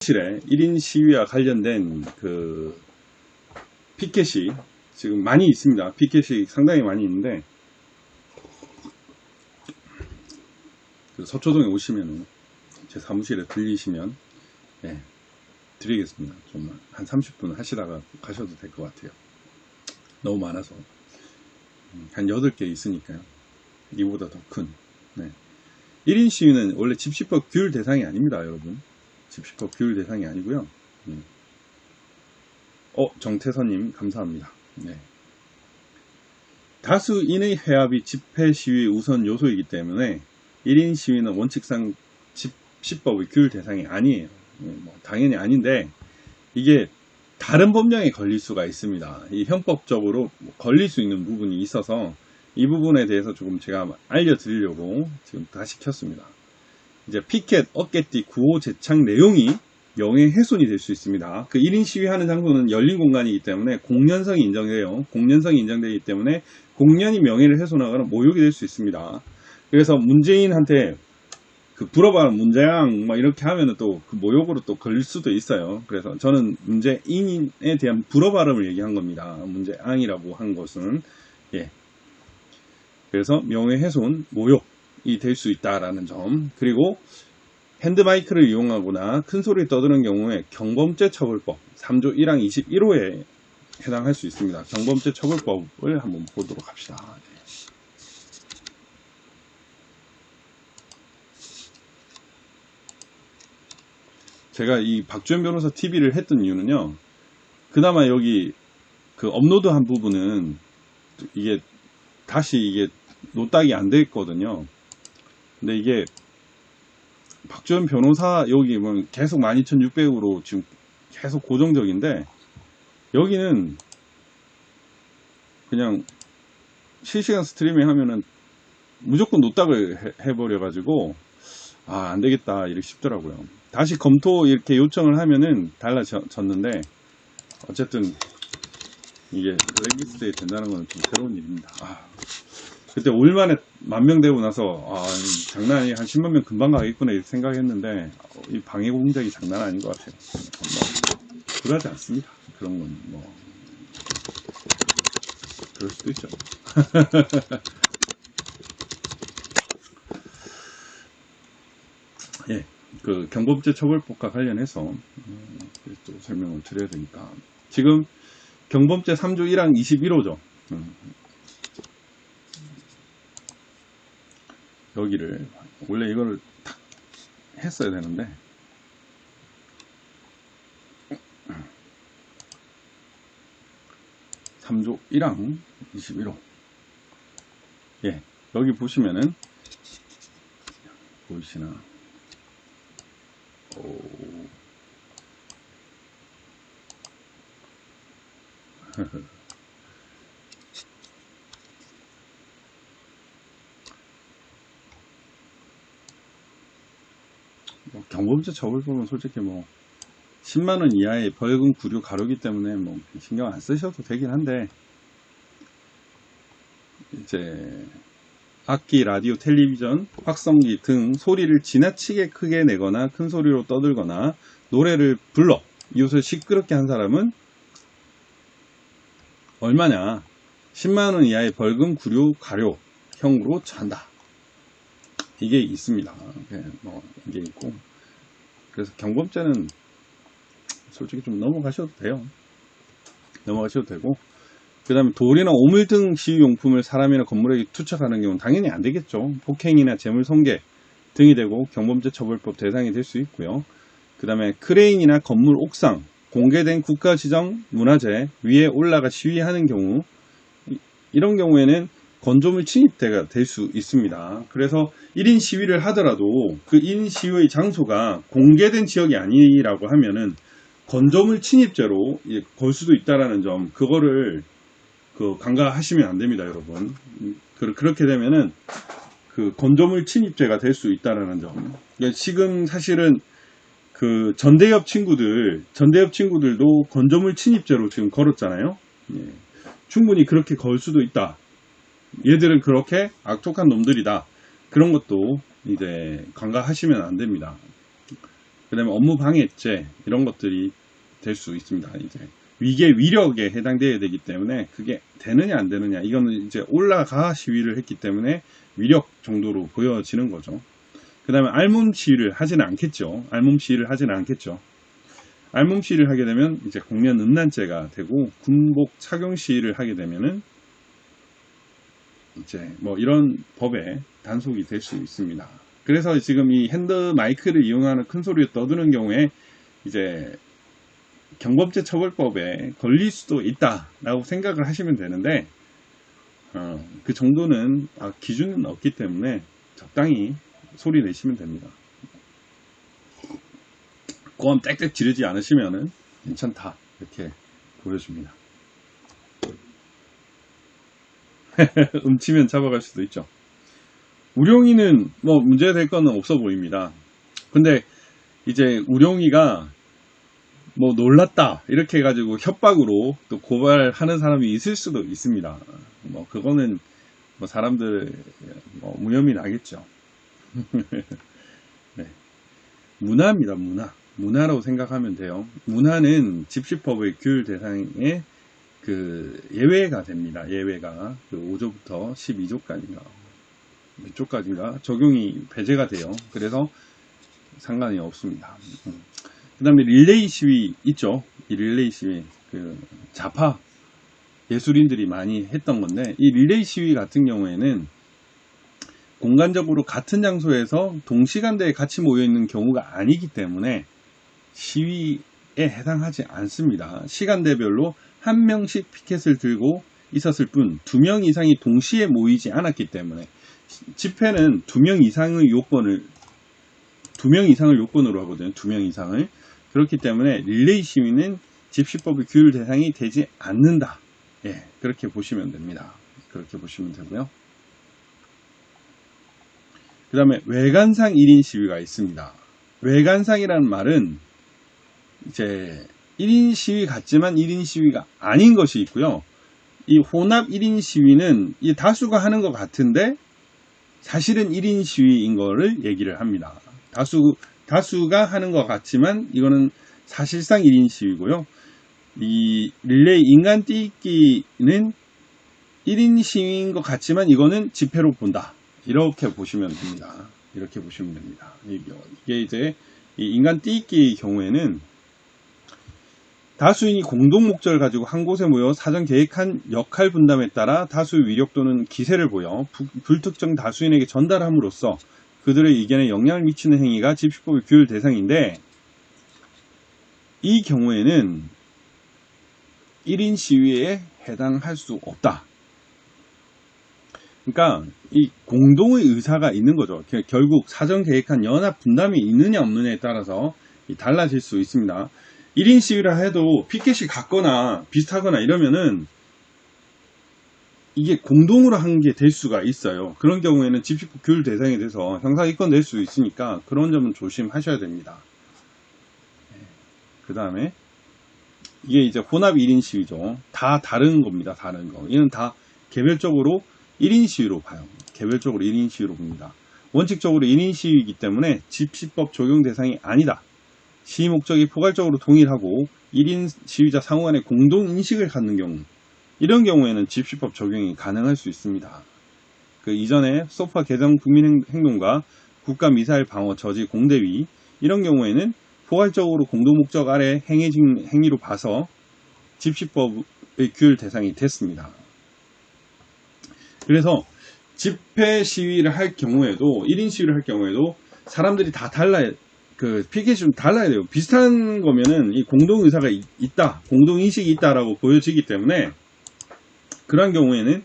실에 1인 시위와 관련된 피켓이 지금 많이 있습니다. 피켓이 상당히 많이 있는데 서초동에 오시면 제 사무실에 들리시면 드리겠습니다. 좀 한 30분 하시다가 가셔도 될 것 같아요. 너무 많아서 한 8개 있으니까요. 이보다 더 큰 1인 시위는 원래 집시법 규율 대상이 아닙니다, 여러분. 집시법 규율 대상이 아니고요. 정태선님 감사합니다. 다수인의 회합이 집회 시위의 우선 요소이기 때문에 1인 시위는 원칙상 집시법의 규율 대상이 아니에요. 당연히 아닌데 이게 다른 법령에 걸릴 수가 있습니다. 이 형법적으로 걸릴 수 있는 부분이 있어서 이 부분에 대해서 조금 제가 알려드리려고 지금 다시 켰습니다. 이제 피켓, 어깨띠, 구호, 제창 내용이 명예훼손이 될 수 있습니다. 그 1인 시위하는 장소는 열린 공간이기 때문에 공연성이 인정돼요. 공연성이 인정되기 때문에 공연이 명예를 훼손하거나 모욕이 될 수 있습니다. 그래서 문재인한테 불어봐라 문재양 막 이렇게 하면은 또 그 모욕으로 또 걸릴 수도 있어요. 그래서 저는 문재인에 대한 불어 발음을 얘기한 겁니다. 문재앙이라고 한 것은 그래서 명예훼손, 모욕이 될 수 있다라는 점. 그리고 핸드마이크를 이용하거나 큰 소리를 떠드는 경우에 경범죄 처벌법 3조 1항 21호에 해당할 수 있습니다. 경범죄 처벌법을 한번 보도록 합시다. 제가 이 박주현 변호사 TV를 했던 이유는요. 그나마 여기 업로드한 부분은 이게 다시 노딱이 안 됐거든요. 근데 이게 박주현 변호사 여기 보면 계속 12,600으로 지금 계속 고정적인데 여기는 그냥 실시간 스트리밍 하면은 무조건 노딱을 해버려 가지고 안 되겠다 이렇게 싶더라고요. 다시 검토 이렇게 요청을 하면은 달라졌는데 어쨌든 이게 블랙리스트에 된다는 건 좀 새로운 일입니다. 그때 5일 만에 10,000명 되고 나서 장난 아니에요. 한 10만 명 금방 가겠구나 이렇게 생각했는데 이 방해 공작이 장난 아닌 것 같아요. 그러지 않습니다. 그런 건 그럴 수도 있죠. 경범죄 처벌법과 관련해서 또 설명을 드려야 되니까 지금 경범죄 3조 1항 21호죠. 여기를 원래 이거를 딱 했어야 되는데 (3조 1항 21호) 여기 보시면은 보이시나 경범죄 처벌법은 솔직히 10만원 이하의 벌금 구류 가로기 때문에 신경 안 쓰셔도 되긴 한데 이제 악기, 라디오, 텔레비전, 확성기 등 소리를 지나치게 크게 내거나 큰 소리로 떠들거나 노래를 불러 이웃을 시끄럽게 한 사람은 얼마냐? 10만원 이하의 벌금 구류 가료형으로 처한다. 이게 있습니다. 이게 있고 그래서 경범죄는 솔직히 좀 넘어가셔도 돼요. 넘어가셔도 되고 그 다음에 돌이나 오물 등 시위용품을 사람이나 건물에게 투척하는 경우는 당연히 안 되겠죠. 폭행이나 재물손괴 등이 되고 경범죄 처벌법 대상이 될 수 있고요. 그 다음에 크레인이나 건물 옥상, 공개된 국가지정 문화재 위에 올라가 시위하는 경우 이런 경우에는 건조물 침입대가 될 수 있습니다. 그래서 1인 시위를 하더라도 그 1인 시위의 장소가 공개된 지역이 아니라고 하면은 건조물 침입죄로 걸 수도 있다라는 점, 그거를 간과하시면 안 됩니다, 여러분. 그렇게 되면은 건조물 침입죄가 될 수 있다라는 점. 지금 사실은 전대협 친구들도 건조물 침입죄로 지금 걸었잖아요. 충분히 그렇게 걸 수도 있다. 얘들은 그렇게 악독한 놈들이다. 그런 것도 이제 간과하시면 안 됩니다. 그 다음에 업무방해죄, 이런 것들이 될 수 있습니다. 이제 위계 위력에 해당되어야 되기 때문에 그게 되느냐 안 되느냐, 이거는 이제 올라가 시위를 했기 때문에 위력 정도로 보여지는 거죠. 그 다음에 알몸 시위를 하지는 않겠죠. 알몸 시위를 하지는 않겠죠. 알몸 시위를 하게 되면 이제 공면 음란죄가 되고, 군복 착용 시위를 하게 되면은 이제 뭐 이런 법에 단속이 될 수 있습니다. 그래서 지금 이 핸드 마이크를 이용하는 큰 소리를 떠드는 경우에 이제 경범죄 처벌법에 걸릴 수도 있다라고 생각을 하시면 되는데, 그 정도는 기준은 없기 때문에 적당히 소리 내시면 됩니다. 고함 땡땡 지르지 않으시면은 괜찮다, 이렇게 보여줍니다. 음치면 잡아갈 수도 있죠. 우룡이는 뭐 문제가 될 거는 없어 보입니다. 근데 이제 우룡이가 뭐 놀랐다 이렇게 해가지고 협박으로 또 고발하는 사람이 있을 수도 있습니다. 뭐 그거는 뭐 사람들 뭐 무혐의 나겠죠. 네. 문화입니다. 문화라고 생각하면 돼요. 문화는 집시법의 규율 대상에 그 예외가 됩니다. 예외가 그 5조부터 12조까지인가 몇 조까지인가 적용이 배제가 돼요. 그래서 상관이 없습니다. 그 다음에 릴레이 시위 있죠. 이 릴레이 시위, 그 좌파 예술인들이 많이 했던 건데, 이 릴레이 시위 같은 경우에는 공간적으로 같은 장소에서 동시간대에 같이 모여있는 경우가 아니기 때문에 시위에 해당하지 않습니다. 시간대별로 한 명씩 피켓을 들고 있었을 뿐 2명 이상이 동시에 모이지 않았기 때문에, 집회는 2명 이상을 요건으로 하거든요. 2명 이상을. 그렇기 때문에 릴레이 시위는 집시법의 규율 대상이 되지 않는다. 예, 그렇게 보시면 됩니다. 그렇게 보시면 되고요. 그 다음에 외관상 1인 시위가 있습니다. 외관상이라는 말은 이제 1인 시위 같지만 1인 시위가 아닌 것이 있고요. 이 혼합 1인 시위는 이 다수가 하는 것 같은데 사실은 1인 시위인 거를 얘기를 합니다. 다수가 하는 것 같지만 이거는 사실상 1인 시위고요. 이 릴레이 인간 띄기는 1인 시위인 것 같지만 이거는 집회로 본다. 이렇게 보시면 됩니다. 이렇게 보시면 됩니다. 이게 이제 이 인간 띄기의 경우에는 다수인이 공동 목적을 가지고 한 곳에 모여 사전 계획한 역할 분담에 따라 다수의 위력 또는 기세를 보여 불특정 다수인에게 전달함으로써 그들의 의견에 영향을 미치는 행위가 집시법의 규율 대상인데, 이 경우에는 1인 시위에 해당할 수 없다. 그러니까 이 공동의 의사가 있는 거죠. 결국 사전 계획한 연합 분담이 있느냐 없느냐에 따라서 달라질 수 있습니다. 1인 시위라 해도 피켓이 같거나 비슷하거나 이러면은 이게 공동으로 한 게 될 수가 있어요. 그런 경우에는 집시법 규율 대상이 돼서 형사기권 낼 수 있으니까 그런 점은 조심하셔야 됩니다. 그 다음에 이게 이제 혼합 1인 시위죠. 다 다른 겁니다. 다른 거. 이는 다 개별적으로 1인 시위로 봐요. 개별적으로 1인 시위로 봅니다. 원칙적으로 1인 시위이기 때문에 집시법 적용 대상이 아니다. 시위 목적이 포괄적으로 동일하고 1인 시위자 상호 간에 공동인식을 갖는 경우, 이런 경우에는 집시법 적용이 가능할 수 있습니다. 그 이전에 소파 개정 국민행동과 국가미사일 방어 저지 공대위, 이런 경우에는 포괄적으로 공동목적 아래 행해진 행위로 봐서 집시법의 규율 대상이 됐습니다. 그래서 집회 시위를 할 경우에도, 1인 시위를 할 경우에도 사람들이 다 달라요. 그 피켓이 좀 달라야 돼요. 비슷한 거면은 이 공동의사가 있다, 공동인식이 있다라고 보여지기 때문에 그런 경우에는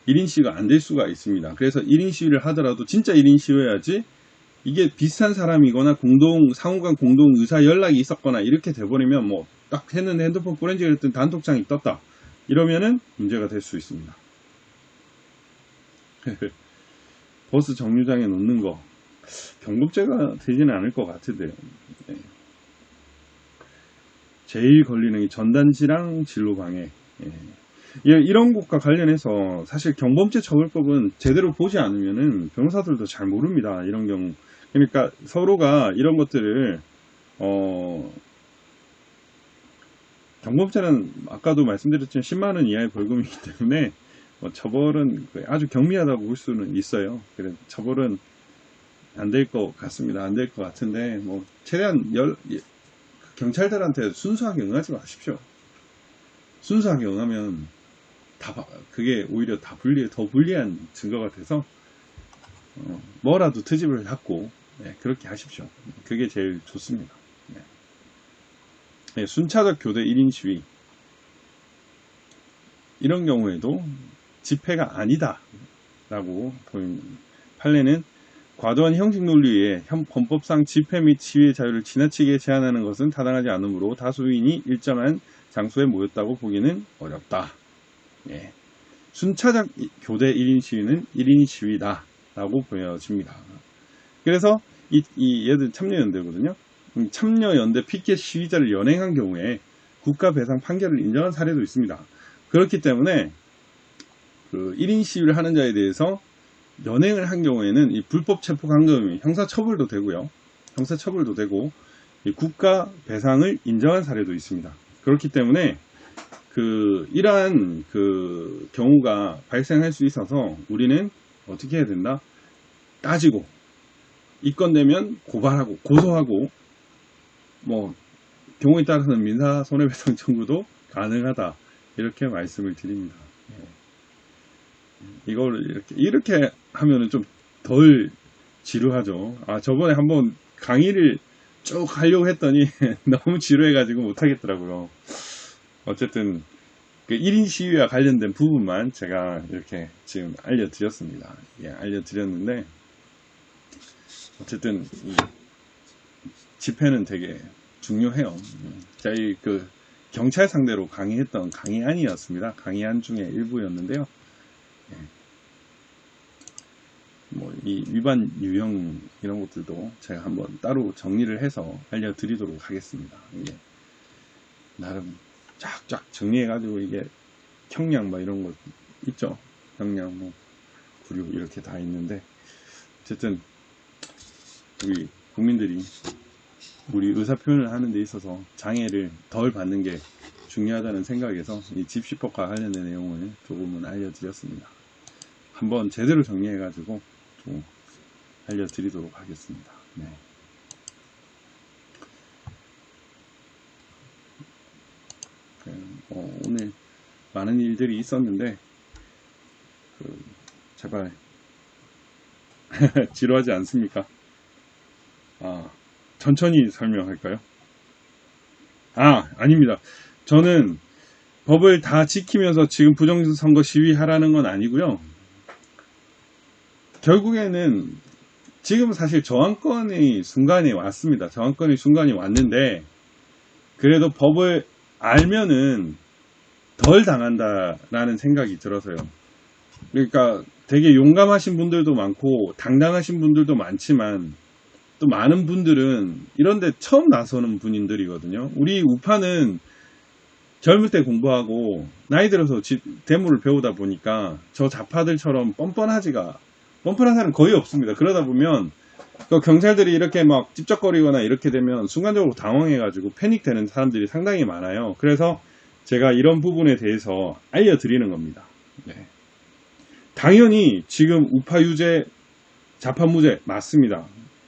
1인 시위가 안 될 수가 있습니다. 그래서 1인 시위를 하더라도 진짜 1인 시위여야지, 이게 비슷한 사람이거나 상호간 공동 의사 연락이 있었거나 이렇게 돼버리면 뭐 딱 했는데 핸드폰 포렌식을 했더니 단톡창이 떴다, 이러면은 문제가 될 수 있습니다. 버스 정류장에 놓는 거 경범죄가 되지는 않을 것 같은데요. 네. 제일 걸리는 게 전단지랑 진로방해. 이런 것과 관련해서 사실 경범죄 처벌법은 제대로 보지 않으면은 변호사들도 잘 모릅니다. 이런 경우. 그러니까 서로가 이런 것들을 경범죄는 아까도 말씀드렸지만 10만원 이하의 벌금이기 때문에 처벌은 아주 경미하다고 볼 수는 있어요. 그래서 처벌은 안 될 것 같습니다. 안 될 것 같은데 최대한 경찰들한테 순수하게 응하지 마십시오. 순수하게 응하면 그게 오히려 더 불리한 증거가 돼서 뭐라도 트집을 잡고 그렇게 하십시오. 그게 제일 좋습니다. 순차적 교대 1인 시위 이런 경우에도 집회가 아니다 라고 보입니다. 판례는 과도한 형식 논리에 헌법상 집회 및 시위의 자유를 지나치게 제한하는 것은 타당하지 않으므로 다수인이 일정한 장소에 모였다고 보기는 어렵다. 순차적 교대 1인 시위는 1인 시위다 라고 보여집니다. 그래서 얘들 참여연대거든요. 참여연대 피켓 시위자를 연행한 경우에 국가 배상 판결을 인정한 사례도 있습니다. 그렇기 때문에 1인 시위를 하는 자에 대해서 연행을 한 경우에는 이 불법 체포 감금이 형사처벌도 되고요. 형사처벌도 되고 국가 배상을 인정한 사례도 있습니다. 그렇기 때문에 이러한 경우가 발생할 수 있어서 우리는 어떻게 해야 된다? 따지고 입건되면 고발하고 고소하고 경우에 따라서는 민사 손해배상 청구도 가능하다 이렇게 말씀을 드립니다. 이걸 이렇게 하면은 좀 덜 지루하죠. 저번에 한번 강의를 쭉 하려고 했더니 너무 지루해가지고 못하겠더라고요. 어쨌든 1인 시위와 관련된 부분만 제가 이렇게 지금 알려드렸습니다. 알려드렸는데 어쨌든 이 집회는 되게 중요해요. 저희 경찰 상대로 강의했던 강의안이었습니다. 강의안 중에 일부였는데요. 이 위반 유형 이런 것들도 제가 한번 따로 정리를 해서 알려드리도록 하겠습니다. 이게 나름 쫙쫙 정리해가지고 이게 형량 이런 거 있죠. 형량 구류 이렇게 다 있는데 어쨌든 우리 국민들이 우리 의사표현을 하는 데 있어서 장애를 덜 받는 게 중요하다는 생각에서 이 집시법과 관련된 내용을 조금은 알려드렸습니다. 한번 제대로 정리해가지고 좀 알려드리도록 하겠습니다. 오늘 많은 일들이 있었는데 제발 지루하지 않습니까? 천천히 설명할까요? 아닙니다. 저는 법을 다 지키면서 지금 부정선거 시위하라는 건 아니고요. 결국에는 지금 사실 저항권의 순간이 왔습니다. 저항권의 순간이 왔는데 그래도 법을 알면은 덜 당한다라는 생각이 들어서요. 그러니까 되게 용감하신 분들도 많고 당당하신 분들도 많지만 또 많은 분들은 이런데 처음 나서는 분들이거든요. 우리 우파는 젊을 때 공부하고 나이 들어서 대물을 배우다 보니까 저 좌파들처럼 뻔뻔한 사람은 거의 없습니다. 그러다 보면 경찰들이 이렇게 막 찝쩍거리거나 이렇게 되면 순간적으로 당황해가지고 패닉되는 사람들이 상당히 많아요. 그래서 제가 이런 부분에 대해서 알려드리는 겁니다. 당연히 지금 우파 유죄, 좌파 무죄 맞습니다.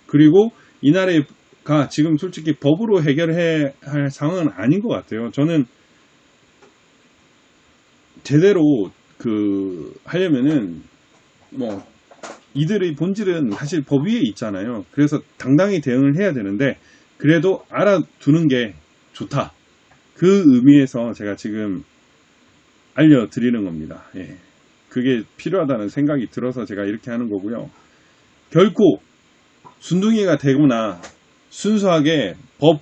그리고 이 나라가 지금 솔직히 법으로 해결해야 할 상황은 아닌 것 같아요. 저는 제대로 하려면은 이들의 본질은 사실 법 위에 있잖아요. 그래서 당당히 대응을 해야 되는데 그래도 알아두는 게 좋다. 그 의미에서 제가 지금 알려드리는 겁니다. 그게 필요하다는 생각이 들어서 제가 이렇게 하는 거고요. 결코 순둥이가 되거나 순수하게 법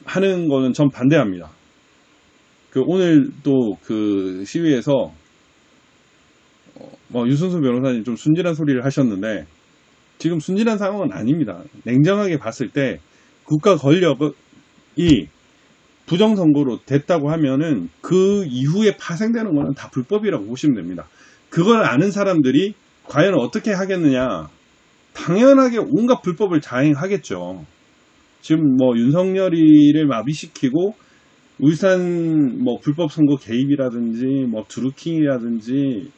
하는 거는 전 반대합니다. 오늘 또 시위에서 유승수 변호사님 좀 순진한 소리를 하셨는데 지금 순진한 상황은 아닙니다. 냉정하게 봤을 때 국가 권력이 부정선거로 됐다고 하면은 그 이후에 파생되는 거는 다 불법이라고 보시면 됩니다. 그걸 아는 사람들이 과연 어떻게 하겠느냐? 당연하게 온갖 불법을 자행하겠죠. 지금 뭐 윤석열이를 마비시키고 울산 뭐 불법 선거 개입이라든지 뭐 드루킹이라든지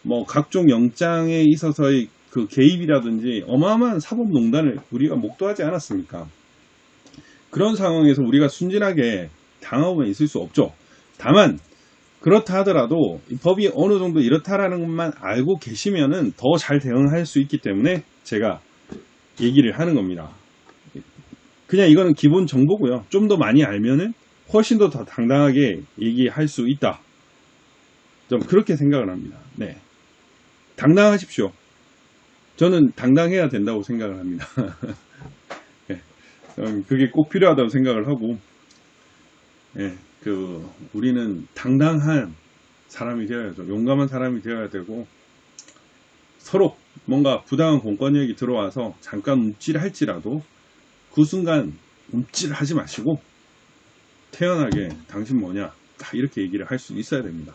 뭐 각종 영장에 있어서의 그 개입이라든지 어마어마한 사법농단을 우리가 목도하지 않았습니까? 그런 상황에서 우리가 순진하게 당하고만 있을 수 없죠. 다만 그렇다 하더라도 이 법이 어느 정도 이렇다라는 것만 알고 계시면은 더 잘 대응할 수 있기 때문에 제가 얘기를 하는 겁니다. 그냥 이거는 기본 정보고요. 좀 더 많이 알면은 훨씬 더 당당하게 얘기할 수 있다. 좀 그렇게 생각을 합니다. 네. 당당하십시오. 저는 당당해야 된다고 생각을 합니다. 네. 그게 꼭 필요하다고 생각을 하고, 네. 우리는 당당한 사람이 되어야죠. 용감한 사람이 되어야 되고, 서로 뭔가 부당한 공권력이 들어와서 잠깐 움찔할지라도 그 순간 움찔하지 마시고 태연하게 당신 뭐냐 딱 이렇게 얘기를 할 수 있어야 됩니다.